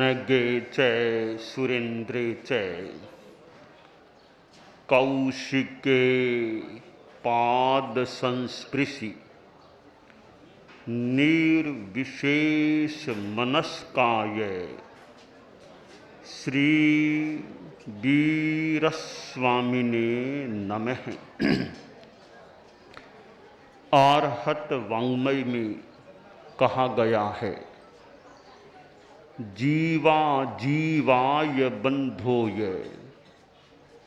नगे च सुरेन्द्रे च कौशिके पाद संस्पृशि निर्विशेष मनस्काय श्री वीरस्वामिने नमः। आर्हत वाङ्मय में कहा गया है, जीवा जीवाय बंधोय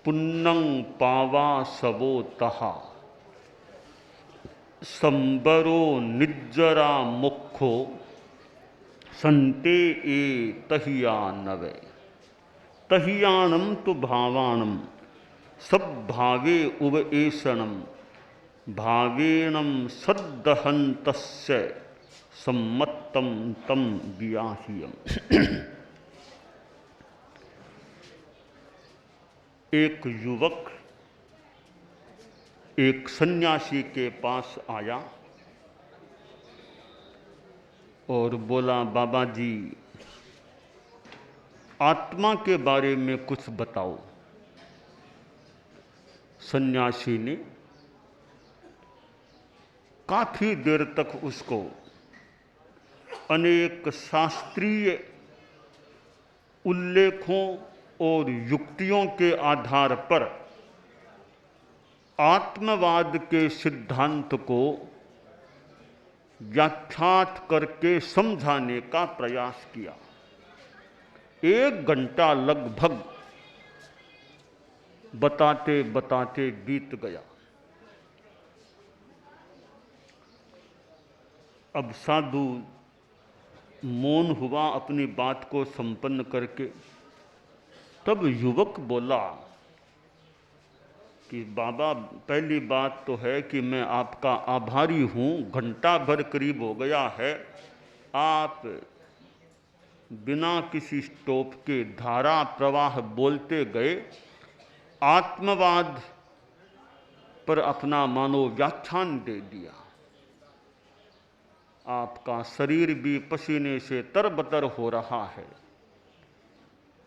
पुन्नं पावा सबो तहा संबरो निज्जरा मुखो संते ए तहिया नवे। तहियाणम तो भावाणम सब भावे उव एषणम भावेणम सद्दहन्तस्य सम्मत्तम तम व्याह्यम। एक युवक एक सन्यासी के पास आया और बोला, बाबा जी आत्मा के बारे में कुछ बताओ। सन्यासी ने काफी देर तक उसको अनेक शास्त्रीय उल्लेखों और युक्तियों के आधार पर आत्मवाद के सिद्धांत को व्याख्यात करके समझाने का प्रयास किया। 1 घंटा लगभग बताते बताते बीत गया। अब साधु मौन हुआ अपनी बात को संपन्न करके। तब युवक बोला कि बाबा, पहली बात तो है कि मैं आपका आभारी हूँ। घंटा भर करीब हो गया है, आप बिना किसी स्टॉप के धारा प्रवाह बोलते गए, आत्मवाद पर अपना मानो व्याख्यान दे दिया। आपका शरीर भी पसीने से तरबतर हो रहा है,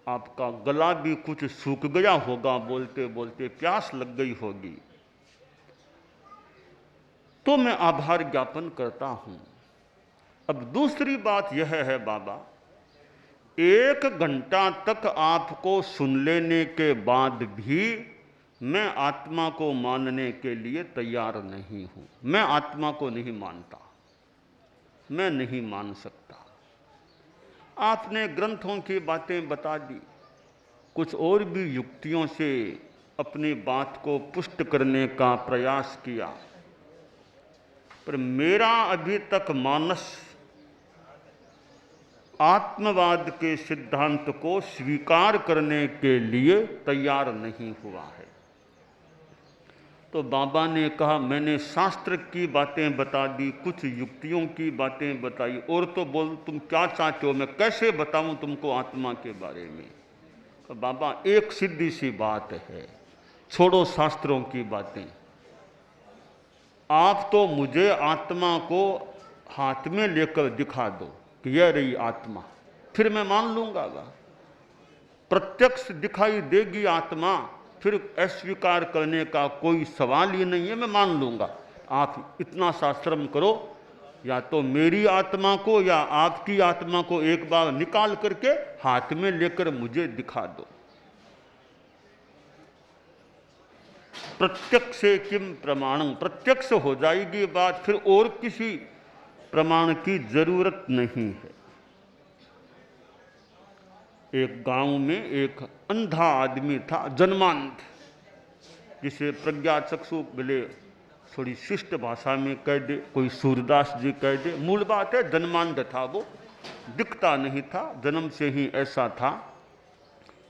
आपका गला भी कुछ सूख गया होगा, बोलते बोलते प्यास लग गई होगी। तो मैं आभार ज्ञापन करता हूं। अब दूसरी बात यह है बाबा, 1 घंटा तक आपको सुन लेने के बाद भी मैं आत्मा को मानने के लिए तैयार नहीं हूं। मैं आत्मा को नहीं मानता, मैं नहीं मान सकता। आपने ग्रंथों की बातें बता दी, कुछ और भी युक्तियों से अपनी बात को पुष्ट करने का प्रयास किया, पर मेरा अभी तक मानस आत्मवाद के सिद्धांत को स्वीकार करने के लिए तैयार नहीं हुआ है। तो बाबा ने कहा, मैंने शास्त्र की बातें बता दी, कुछ युक्तियों की बातें बताई, और तो बोल तुम क्या चाहते हो, मैं कैसे बताऊं तुमको आत्मा के बारे में। तो बाबा एक सीधी सी बात है, छोड़ो शास्त्रों की बातें, आप तो मुझे आत्मा को हाथ में लेकर दिखा दो कि यह रही आत्मा, फिर मैं मान लूंगा। प्रत्यक्ष दिखाई देगी आत्मा, फिर अस्वीकार करने का कोई सवाल ही नहीं है, मैं मान लूंगा। आप इतना सा श्रम करो, या तो मेरी आत्मा को या आपकी आत्मा को एक बार निकाल करके हाथ में लेकर मुझे दिखा दो। प्रत्यक्ष से किम प्रमाणं, प्रत्यक्ष हो जाएगी बात, फिर और किसी प्रमाण की जरूरत नहीं है। एक गांव में एक अंधा आदमी था, जन्मांध, जिसे प्रज्ञा चक्षु बोले, थोड़ी शिष्ट भाषा में कह दे, कोई सूरदास जी कह दे, मूल बात है जन्मांध था। वो दिखता नहीं था, जन्म से ही ऐसा था।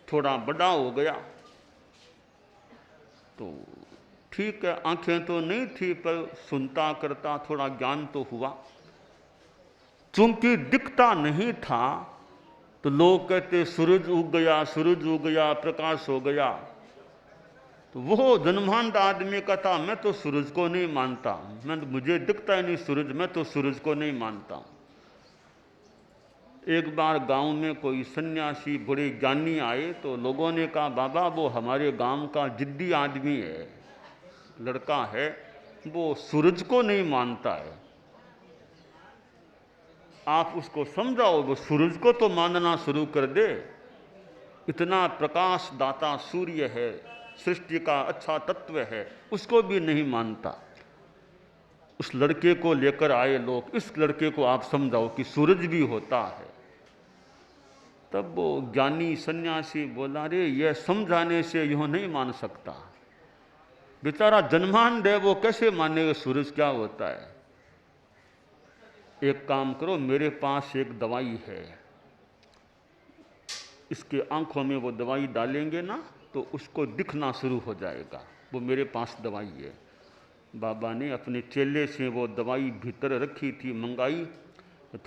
थोड़ा बड़ा हो गया तो ठीक है, आंखें तो नहीं थी पर सुनता करता, थोड़ा ज्ञान तो हुआ। चूंकि दिखता नहीं था तो लोग कहते सूरज उग गया, सूरज उग गया, प्रकाश हो गया। तो वो जन्मांध आदमी का था, मैं तो सूरज को नहीं मानता, मुझे दिखता ही नहीं सूरज, मैं तो सूरज को नहीं मानता। एक बार गांव में कोई सन्यासी बड़े ज्ञानी आए तो लोगों ने कहा, बाबा वो हमारे गांव का जिद्दी आदमी है, लड़का है, वो सूरज को नहीं मानता है, आप उसको समझाओ, वो सूरज को तो मानना शुरू कर दे। इतना प्रकाश दाता सूर्य है, सृष्टि का अच्छा तत्व है, उसको भी नहीं मानता। उस लड़के को लेकर आए लोग, इस लड़के को आप समझाओ कि सूरज भी होता है। तब वो ज्ञानी सन्यासी बोला, रे यह समझाने से यूँ नहीं मान सकता, बेचारा जन्मांध है, वो कैसे मानेगा सूरज क्या होता है। एक काम करो, मेरे पास एक दवाई है, इसके आंखों में वो दवाई डालेंगे ना तो उसको दिखना शुरू हो जाएगा, वो मेरे पास दवाई है। बाबा ने अपने चेले से वो दवाई भीतर रखी थी, मंगाई,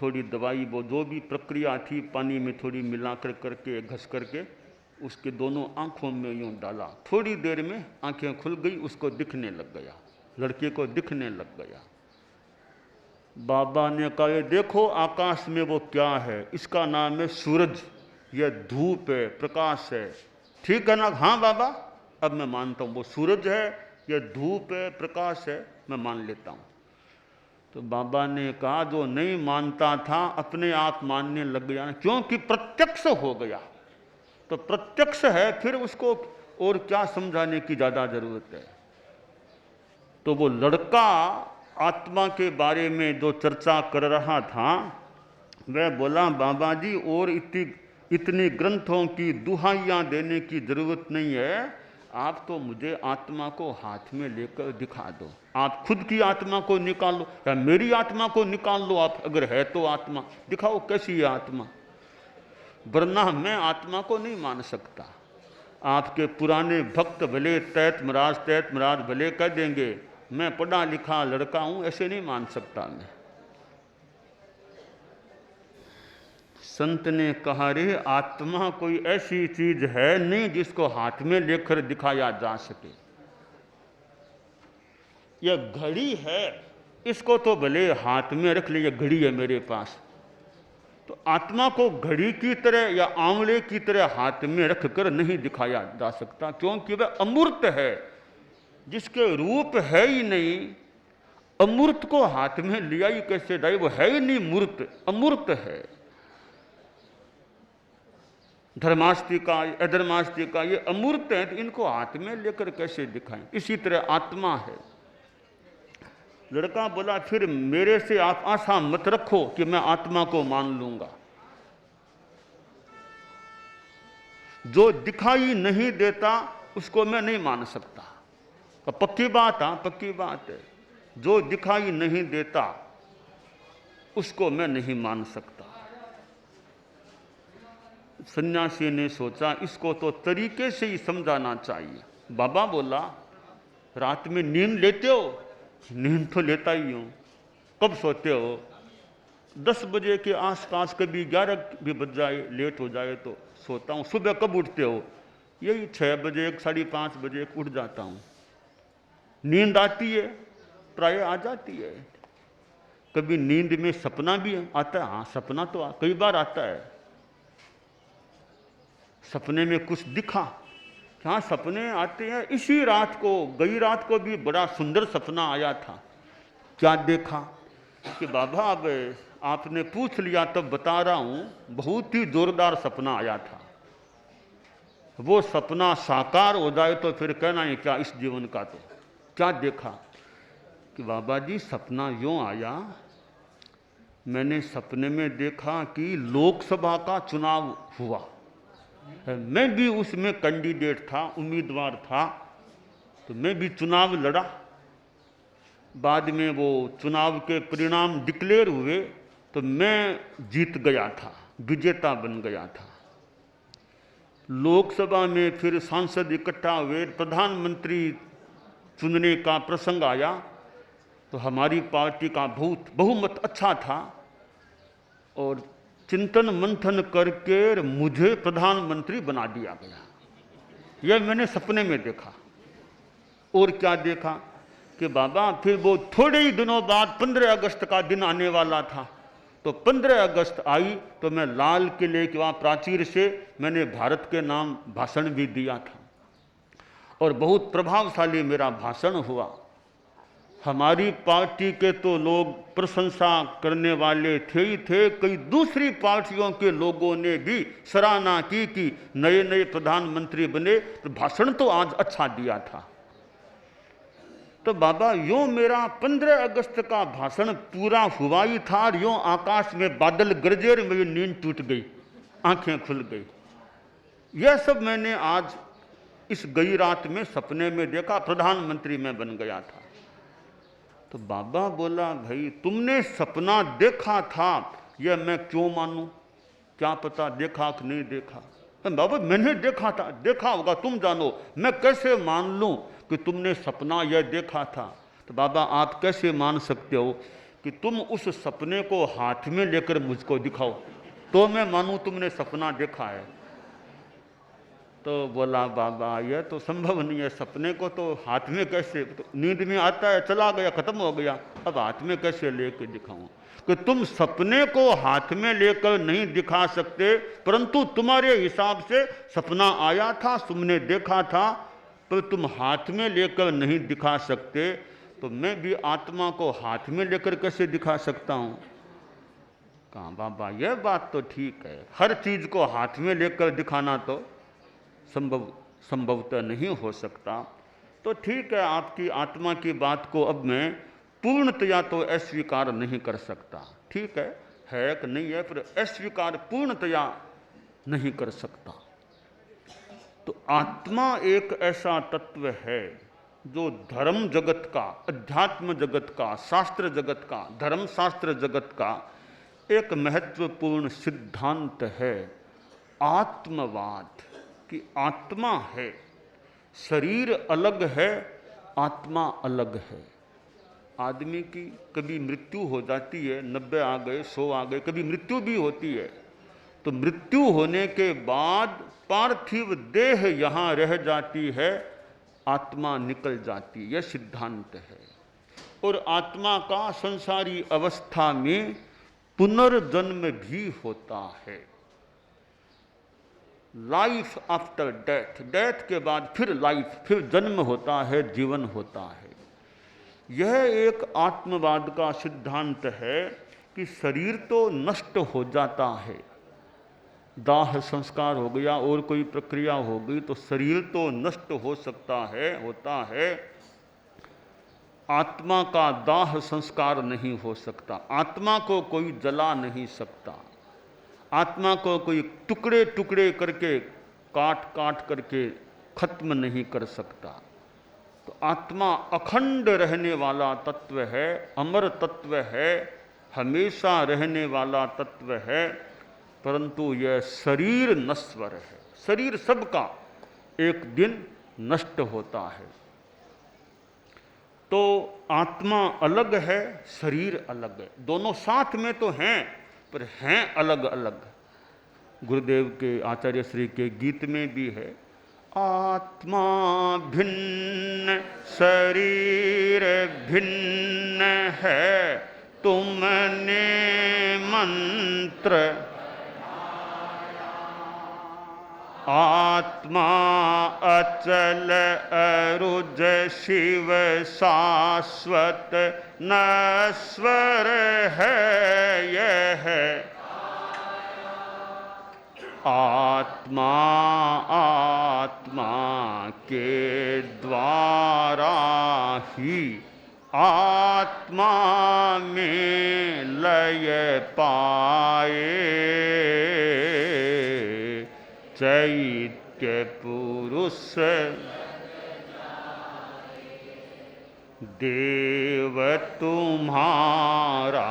थोड़ी दवाई वो जो भी प्रक्रिया थी पानी में थोड़ी मिला कर करके घस करके उसके दोनों आंखों में यूँ डाला। थोड़ी देर में आंखें खुल गई, उसको दिखने लग गया, लड़के को दिखने लग गया। बाबा ने कहा, ये देखो आकाश में वो क्या है, इसका नाम है सूरज, यह धूप है, प्रकाश है। ठीक है ना? हाँ बाबा, अब मैं मानता हूँ वो सूरज है, यह धूप है, प्रकाश है, मैं मान लेता हूँ। तो बाबा ने कहा, जो नहीं मानता था अपने आप मानने लग गया ना, क्योंकि प्रत्यक्ष हो गया। तो प्रत्यक्ष है, फिर उसको और क्या समझाने की ज़्यादा ज़रूरत है। तो वो लड़का आत्मा के बारे में जो चर्चा कर रहा था, वह बोला, बाबा जी और इतनी ग्रंथों की दुहाइयाँ देने की ज़रूरत नहीं है, आप तो मुझे आत्मा को हाथ में लेकर दिखा दो। आप खुद की आत्मा को निकाल लो या मेरी आत्मा को निकाल लो, आप अगर है तो आत्मा दिखाओ, कैसी है आत्मा, वरना मैं आत्मा को नहीं मान सकता। आपके पुराने भक्त भले तैत महाराज भले कह देंगे, मैं पढ़ा लिखा लड़का हूँ, ऐसे नहीं मान सकता मैं। संत ने कहा, रे आत्मा कोई ऐसी चीज है नहीं जिसको हाथ में लेकर दिखाया जा सके। यह घड़ी है, इसको तो भले हाथ में रख ले, यह घड़ी है मेरे पास। तो आत्मा को घड़ी की तरह या आंवले की तरह हाथ में रख कर नहीं दिखाया जा सकता, क्योंकि वह अमूर्त है, जिसके रूप है ही नहीं। अमूर्त को हाथ में लिया ही कैसे जाए, वो है ही नहीं मूर्त, अमूर्त है। धर्मास्तिका अधर्मास्तिका ये अमूर्त हैं, तो इनको हाथ में लेकर कैसे दिखाएं। इसी तरह आत्मा है। लड़का बोला, फिर मेरे से आप आशा मत रखो कि मैं आत्मा को मान लूंगा। जो दिखाई नहीं देता उसको मैं नहीं मान सकता। तो पक्की बात, हाँ पक्की बात है, जो दिखाई नहीं देता उसको मैं नहीं मान सकता। सन्यासी ने सोचा, इसको तो तरीके से ही समझाना चाहिए। बाबा बोला, रात में नींद लेते हो? नींद तो लेता ही हूँ। कब सोते हो? 10 बजे के आसपास, कभी 11 भी बज जाए, लेट हो जाए तो सोता हूँ। सुबह कब उठते हो? यही 6 बजे 5:30 बजे उठ जाता हूँ। नींद आती है? प्राय आ जाती है। कभी नींद में सपना भी आता है? हाँ सपना तो कई बार आता है। सपने में कुछ दिखा? हाँ सपने आते हैं। इसी रात को, गई रात को भी बड़ा सुंदर सपना आया था। क्या देखा कि बाबा अब आपने पूछ लिया तब बता रहा हूँ, बहुत ही जोरदार सपना आया था। वो सपना साकार हो जाए तो फिर कहना है क्या इस जीवन का। तो क्या देखा कि बाबा जी सपना यूँ आया, मैंने सपने में देखा कि लोकसभा का चुनाव हुआ, मैं भी उसमें कैंडिडेट था, उम्मीदवार था, तो मैं भी चुनाव लड़ा। बाद में वो चुनाव के परिणाम डिक्लेयर हुए तो मैं जीत गया था, विजेता बन गया था। लोकसभा में फिर सांसद इकट्ठा हुए, प्रधानमंत्री चुनने का प्रसंग आया तो हमारी पार्टी का बहुमत अच्छा था और चिंतन मंथन करके मुझे प्रधानमंत्री बना दिया गया। यह मैंने सपने में देखा। और क्या देखा कि बाबा फिर वो थोड़े ही दिनों बाद 15 अगस्त का दिन आने वाला था, तो 15 अगस्त आई तो मैं लाल किले के वहाँ प्राचीर से मैंने भारत के नाम भाषण भी दिया था और बहुत प्रभावशाली मेरा भाषण हुआ। हमारी पार्टी के तो लोग प्रशंसा करने वाले थे ही थे, कई दूसरी पार्टियों के लोगों ने भी सराहना की कि नए नए प्रधानमंत्री बने तो भाषण तो आज अच्छा दिया था। तो बाबा यूँ मेरा 15 अगस्त का भाषण पूरा हुआ ही था और यूँ आकाश में बादल गरजे और मेरी नींद टूट गई, आंखें खुल गई। यह सब मैंने आज इस गई रात में सपने में देखा, प्रधानमंत्री मैं बन गया था। तो बाबा बोला भाई तुमने सपना देखा था यह मैं क्यों मानूं, क्या पता देखा कि नहीं देखा। तो बाबा मैंने देखा था, देखा होगा तुम जानो, मैं कैसे मान लूं कि तुमने सपना यह देखा था। तो बाबा आप कैसे मान सकते हो कि तुम उस सपने को हाथ में लेकर मुझको दिखाओ तो मैं मानूं तुमने सपना देखा है। तो बोला बाबा यह तो संभव नहीं है, सपने को तो हाथ में कैसे, तो नींद में आता है चला गया खत्म हो गया, अब हाथ में कैसे लेकर दिखाऊं। कि तुम सपने को हाथ में लेकर नहीं दिखा सकते, परंतु तुम्हारे हिसाब से सपना आया था, तुमने देखा था, पर तुम हाथ में लेकर नहीं दिखा सकते, तो मैं भी आत्मा को हाथ में लेकर कैसे दिखा सकता हूँ। कहा बाबा यह बात तो ठीक है, हर चीज़ को हाथ में लेकर दिखाना तो संभवतः नहीं हो सकता। तो ठीक है, आपकी आत्मा की बात को अब मैं पूर्णतया तो अस्वीकार नहीं कर सकता, ठीक है कि नहीं है, पर अस्वीकार पूर्णतया नहीं कर सकता। तो आत्मा एक ऐसा तत्व है जो धर्म जगत का, अध्यात्म जगत का, शास्त्र जगत का, धर्म शास्त्र जगत का एक महत्वपूर्ण सिद्धांत है, आत्मवाद कि आत्मा है, शरीर अलग है, आत्मा अलग है। आदमी की कभी मृत्यु हो जाती है, 90 आ गए, 100 आ गए, कभी मृत्यु भी होती है। तो मृत्यु होने के बाद पार्थिव देह यहाँ रह जाती है, आत्मा निकल जाती है, यह सिद्धांत है। और आत्मा का संसारी अवस्था में पुनर्जन्म भी होता है, लाइफ आफ्टर डेथ, डेथ के बाद फिर लाइफ, फिर जन्म होता है, जीवन होता है। यह एक आत्मवाद का सिद्धांत है कि शरीर तो नष्ट हो जाता है, दाह संस्कार हो गया और कोई प्रक्रिया हो गई तो शरीर तो नष्ट हो सकता है, होता है, आत्मा का दाह संस्कार नहीं हो सकता, आत्मा को कोई जला नहीं सकता, आत्मा को कोई टुकड़े टुकड़े करके काट काट करके खत्म नहीं कर सकता। तो आत्मा अखंड रहने वाला तत्व है, अमर तत्व है, हमेशा रहने वाला तत्व है, परंतु यह शरीर नश्वर है, शरीर सबका एक दिन नष्ट होता है। तो आत्मा अलग है, शरीर अलग है, दोनों साथ में तो हैं पर हैं अलग अलग। गुरुदेव के आचार्य श्री के गीत में भी है, आत्मा भिन्न शरीर भिन्न है, तुमने मंत्र आत्मा अचल अरुज शिव शाश्वत नश्वर है यह आत्मा, आत्मा के द्वारा ही आत्मा में लय पाए, चैत्य पुरुष देव तुम्हारा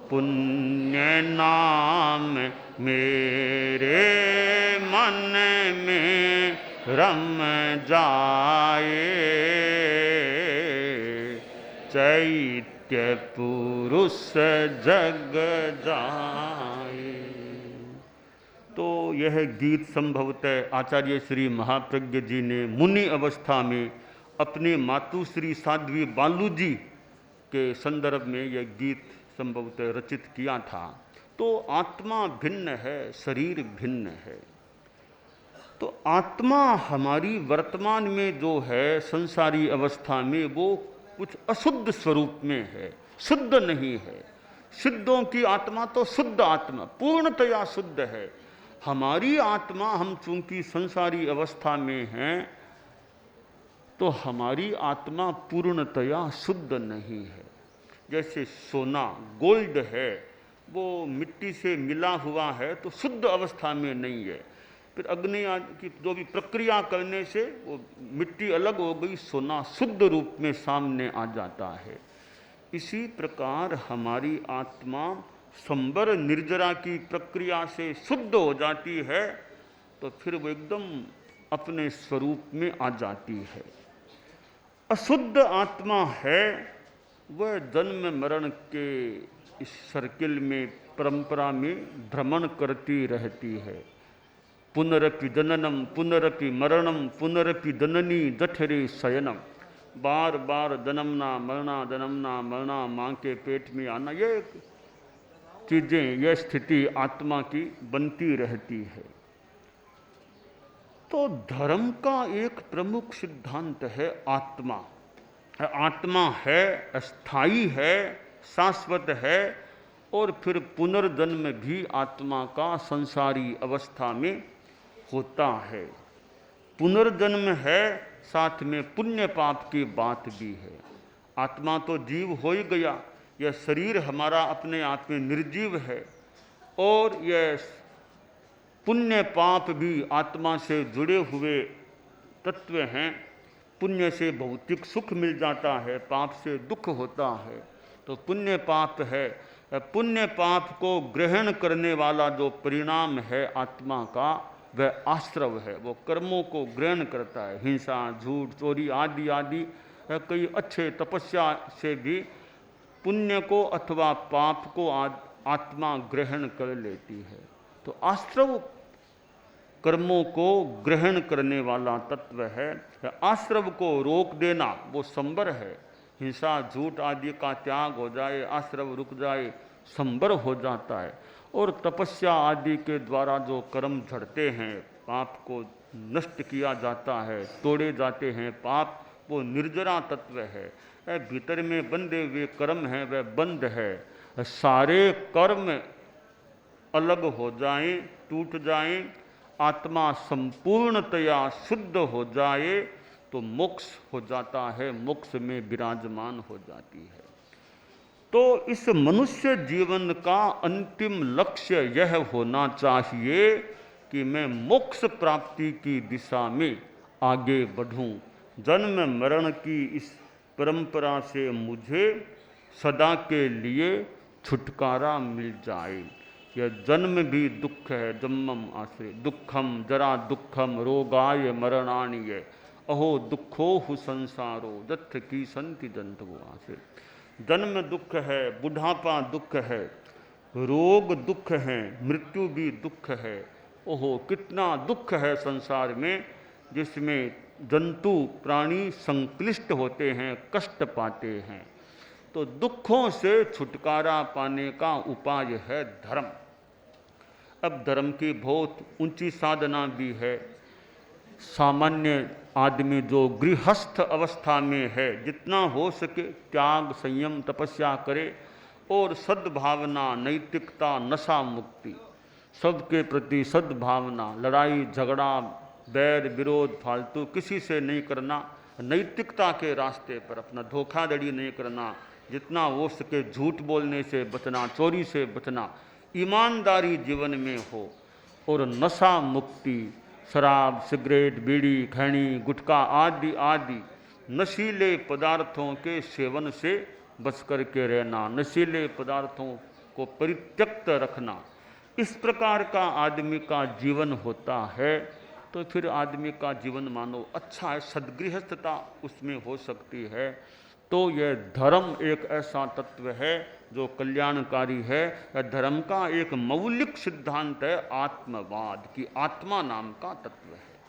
पुण्य नाम मेरे मन में रम जाए, चैत्य पुरुष जग जाए। तो यह गीत संभवतः आचार्य श्री महाप्रज्ञ जी ने मुनि अवस्था में अपने मातुश्री साध्वी बालू जी के संदर्भ में यह गीत संभवतः रचित किया था। तो आत्मा भिन्न है, शरीर भिन्न है। तो आत्मा हमारी वर्तमान में जो है संसारी अवस्था में, वो कुछ अशुद्ध स्वरूप में है, शुद्ध नहीं है। शुद्धों की आत्मा तो शुद्ध आत्मा, पूर्णतया शुद्ध है। हमारी आत्मा, हम चूंकि संसारी अवस्था में हैं, तो हमारी आत्मा पूर्णतया शुद्ध नहीं है। जैसे सोना, गोल्ड है, वो मिट्टी से मिला हुआ है तो शुद्ध अवस्था में नहीं है। फिर अग्नि की जो भी प्रक्रिया करने से वो मिट्टी अलग हो गई, सोना शुद्ध रूप में सामने आ जाता है। इसी प्रकार हमारी आत्मा संबर निर्जरा की प्रक्रिया से शुद्ध हो जाती है, तो फिर वो एकदम अपने स्वरूप में आ जाती है। अशुद्ध आत्मा है, वह जन्म मरण के इस सर्किल में, परंपरा में भ्रमण करती रहती है। पुनरपि जननम पुनरपि मरणम पुनरपि जननी जठरे शयनम। बार बार जन्मना मरना माँ के पेट में आना, ये चीजें, यह स्थिति आत्मा की बनती रहती है। तो धर्म का एक प्रमुख सिद्धांत है आत्मा। आत्मा है, अस्थाई है, शाश्वत है, और फिर पुनर्जन्म भी आत्मा का संसारी अवस्था में होता है। पुनर्जन्म है, साथ में पुण्य पाप की बात भी है। आत्मा तो जीव हो ही गया, यह शरीर हमारा अपने आप में निर्जीव है, और यह पुण्य पाप भी आत्मा से जुड़े हुए तत्व हैं। पुण्य से भौतिक सुख मिल जाता है, पाप से दुख होता है। तो पुण्य पाप है, पुण्य पाप को ग्रहण करने वाला जो परिणाम है आत्मा का, वह आश्रव है। वो कर्मों को ग्रहण करता है, हिंसा, झूठ, चोरी आदि आदि। कई अच्छे तपस्या से भी पुण्य को अथवा पाप को आत्मा ग्रहण कर लेती है। तो आश्रव कर्मों को ग्रहण करने वाला तत्व है। आश्रव को रोक देना वो संबर है। हिंसा, झूठ आदि का त्याग हो जाए, आश्रव रुक जाए, संबर हो जाता है। और तपस्या आदि के द्वारा जो कर्म झड़ते हैं, पाप को नष्ट किया जाता है, तोड़े जाते हैं पाप, वो निर्जरा तत्व है। भीतर में बंधे हुए कर्म हैं, वह बंद है। सारे कर्म अलग हो जाएं, टूट जाएं, आत्मा संपूर्णतया शुद्ध हो जाए, तो मोक्ष हो जाता है, मोक्ष में विराजमान हो जाती है। तो इस मनुष्य जीवन का अंतिम लक्ष्य यह होना चाहिए कि मैं मोक्ष प्राप्ति की दिशा में आगे बढ़ूं। जन्म मरण की इस परंपरा से मुझे सदा के लिए छुटकारा मिल जाए। यह जन्म भी दुख है, जन्मम आश्रय दुखम जरा दुखम रोगाय मरणानिय अहो दुखो हु संसारो दत्थ की संति जंतु आश्रय। जन्म दुख है, बुढ़ापा दुख है, रोग दुख है, मृत्यु भी दुख है। ओहो कितना दुख है संसार में, जिसमें जंतु प्राणी संक्लिष्ट होते हैं, कष्ट पाते हैं। तो दुखों से छुटकारा पाने का उपाय है धर्म। अब धर्म की बहुत ऊंची साधना भी है। सामान्य आदमी जो गृहस्थ अवस्था में है, जितना हो सके त्याग, संयम, तपस्या करे, और सद्भावना, नैतिकता, नशा मुक्ति, सबके प्रति सद्भावना, लड़ाई झगड़ा, बैर विरोध फालतू किसी से नहीं करना, नैतिकता के रास्ते पर अपना धोखाधड़ी नहीं करना, जितना हो सके झूठ बोलने से बचना, चोरी से बचना, ईमानदारी जीवन में हो, और नशा मुक्ति, शराब, सिगरेट, बीड़ी, खैनी, गुटखा आदि आदि नशीले पदार्थों के सेवन से बच करके रहना, नशीले पदार्थों को परित्यक्त रखना, इस प्रकार का आदमी का जीवन होता है। तो फिर आदमी का जीवन मानो अच्छा है, सद्गृहस्थता उसमें हो सकती है। तो यह धर्म एक ऐसा तत्व है जो कल्याणकारी है। धर्म का एक मौलिक सिद्धांत है आत्मवाद की, आत्मा नाम का तत्व है।